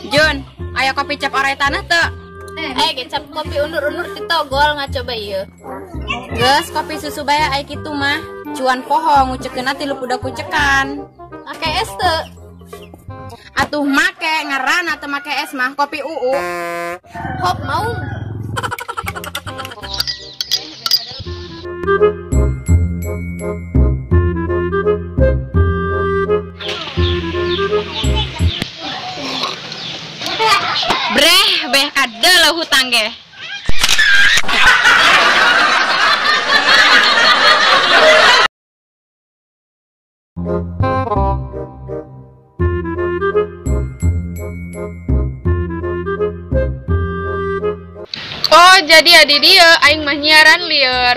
Jun, ayo kopi cap orai tanah tuh. Kecap kopi undur-undur di togol nggak coba iya. Ges, kopi susu baya ai kitu mah. Cuan poho ngucekeun ati lu udah kucekan. Make es tuh. Atuh make ngaran atau make es mah kopi UU. Hop mau. Breh, beh kadel hutang ge. Oh, jadi adi dia aing mah nyiaran lieur.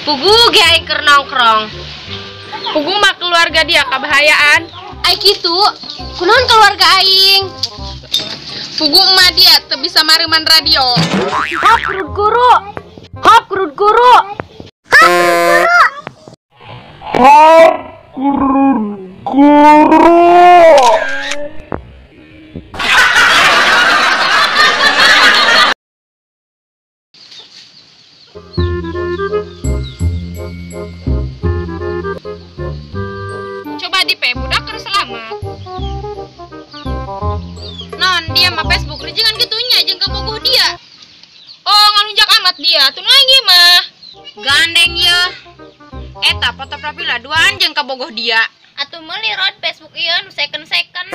Pugu ge aing keur nongkrong. Pugu mah keluarga dia kabahayaan. Ai kitu. Kunaon keluarga aing? Pugu emak dia teu bisa mareman radio. Hop kurut guru. Hop kurut guru. Coba di budak keur selamat. Non, dia mah Facebook rejengan gitunya jeung kabogoh dia. Oh, ngalunjak amat dia. Teu nu aing mah. Gandeng ye. Eta foto profil duaan jeung kabogoh dia. Atuh meuli rod Facebook ieu nu second-second.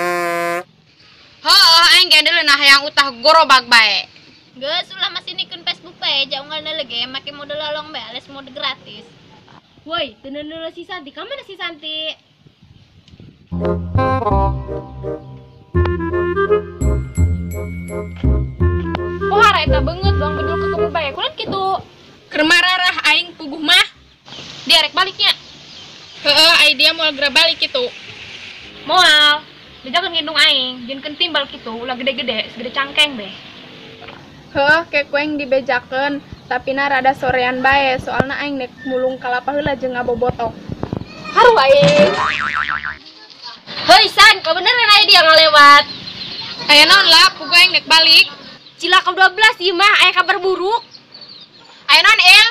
Heuh, aing ge deuleuh hayang utah gorobag bae. Geus ulah masih nikeun Facebook bae, jangan lege make mode lolong bae, alias mode gratis. Woi, teu neuleuh si Santi, ka mana si Santi? Oh, hara eta beungeut bang bedul ke kebun bae. Kunaon kitu? Keur mararah aing puguh mah. Dia rek baliknya. Heeh, ai dia moal geura balik kitu. Moal. Bejakeun ngindung aing, jeunkeun timbal kitu, ulah gede-gede, segede cangkeng deh. Heuh, ke kueng dibejakeun, tapi na rada sorean bae, soalna aing nek mulung kalapa heula jeung ngabobotok. Haru aing. Heuy San, kau beneran aya dia ngalewat. Aya naon lah, puguh aing nek balik. Cilaka 12 ieu mah aya kabar buruk. Aya naon, El?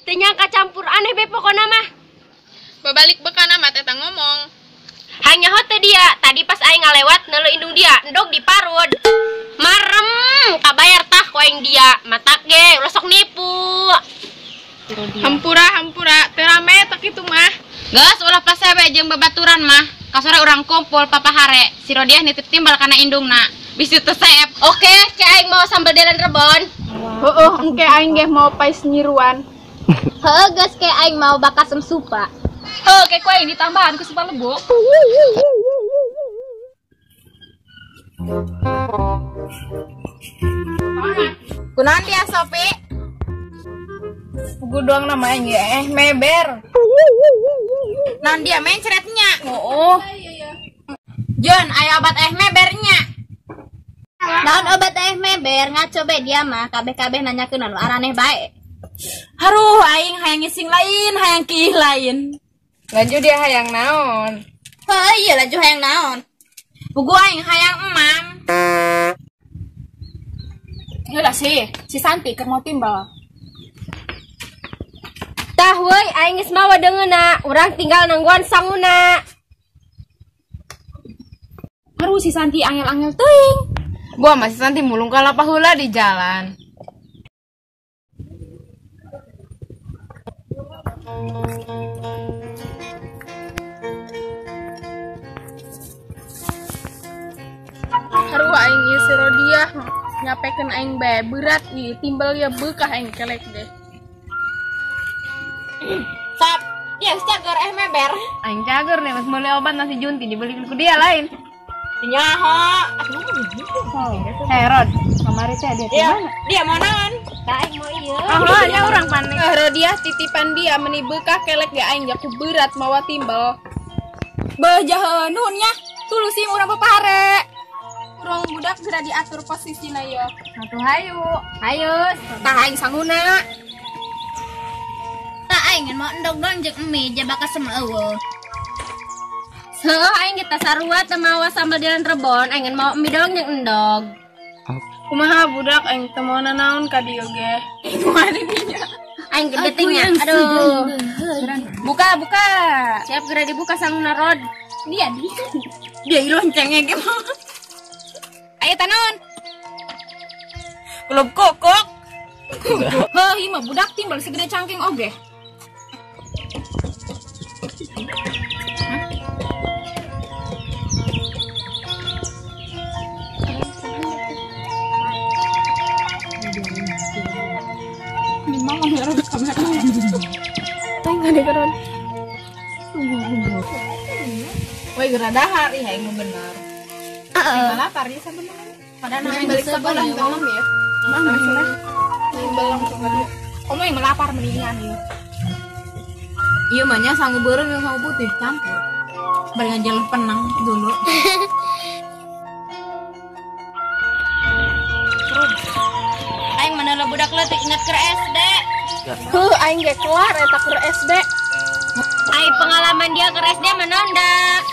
Teu nyangka campur aneh be pokona mah. Babalik beukana mah eta ngomong. Hanya hote dia, tadi pas aing ngalewat neuleuh indung dia, endog diparud. Marem, kabayar tah koeng dia, matak ge, ulah sok nipu. Hampura, teu rame teh kitu mah. Geus ulah pasebe jeung babaturan mah. Kasore urang kumpul papahare. Si Rodiah nitip timbal kana indungna. Bisi teu saep. Oke, ke aing mau sambal deren rebon. Heueuh, engke aing ge mau pais nyiruan. Heuh, geus ke aing mau bakasem supa. Heuh, ke kuing ditambahan ku supa lebo. Kunaon dia, Sopi? Puguh doang nama aing ge meber. Non dia mencretnya. Oh. Jun, ayo obat mebernya. Naon obat meber ngaco be dia mah, kabeh-kabeh nanyakeun anu araneh bae. Haruh, aing hayang ngising lain, hayang kiih lain. Laju dia hayang naon? Heuh, ieu laju hayang naon? Puguh aing hayang emam. Heula si Santi keur mau timbal. Tah weuy, aing geus mawa deungeuna, urang tinggal nangguan sanguna. Haru si Santi angel-angel teuing. Gua masih Santi mulung kalapa heula di jalan. Haru aing ieu si Rodiah nyapekeun aing bae berat ieu timbal ya beukah aing kelek deh. Sap, dia cager meber. Aing cager nih, mas meuli obat nasi junti dibeli ku dia lain. Nyaho. Rod, kamari teh dia Dia, dia mau naon? Aing mau ieu. Ah, nya urang panik. Rodiah titipan dia meni beukah kelek ge aing jaku berat mawa timbal. Beuh jaheun nuhunnya, tulusim urang papahare. Urang budak sudah diatur posisina ieu. Atuh hayu. Hayu, Tah aing sanguna. tah ingin mau endog dong jeung emi jabaka semeueuh. Seueuh aing kita sarua teu mawa sambal jalan rebon, aing mau mie dong jeung endog. Kumaha budak aing teu mau nanaon ka dieu ge. Kumaha dinya? Aing gede tingnya. Aduh. Buka. Siap geura dibuka sanguna rod. Dia di situ. Dia loncengnya ge mah. Ayo tanon. Belum kokok. Heuh, ieu mah budak timbal segede cangking oge. Woi geura dahar ih aing bener. Heeh. Lapar ya sebenarnya. Padahal aing balik sekolah malam ya. Mana sore? Aing belum sekolah. Komo yang melapar mendingan ieu. Ieu mah nya sangu beureum yang sangu putih campur. Bari ngajalan penang dulu. Aing mana budak leutik inget ke SD. Heuh aing ge kelar eta keur SD. Aing pengalaman dia ke SD menondak.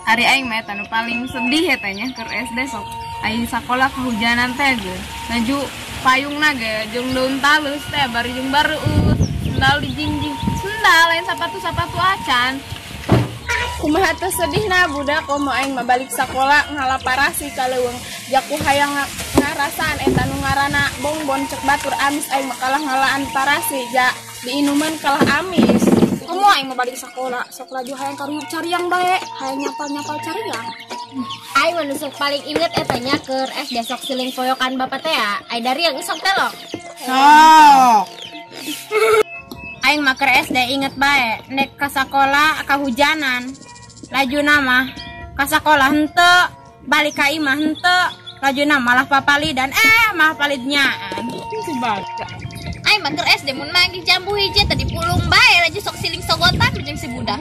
Hari aing mah eta nu paling sedih eta nya keur SD sok. Aing sakola kehujanan teh ge. Naju payungna ge jeung daun talus teh bari jeung bareueut. Sendal dijingjing. Sendal lain sapatu-sapatu acan. Kumaha teu sedihna budak komo aing mah balik sakola ngalaparasi ka leuweung. Jaku hayang ngarasaan eta nu ngaranna bongbon cek batur amis aing mah kalah ngalaan parasi ja diinuman kalah amis. Komo aing mah balik sakola sok laju hayang karuyuk cariang bae, hayang nyapal-nyapal cariang. Aing manusuk paling inget etanya keur SD sok siling poyokan bapak teh ya. Ai dari yang sok teh lo. Sok. Aing mah keur SD inget bae, nek ka sakola kahujanan. Lajuna mah ka sakolah henteu, balik ka imah henteu. Lajuna malah papali dan malah palidnyaan. Sebaca. Aing mah keur SD mun manggih jambu hiji tadi pulung bae laju sok siling sogotan jeung si budak.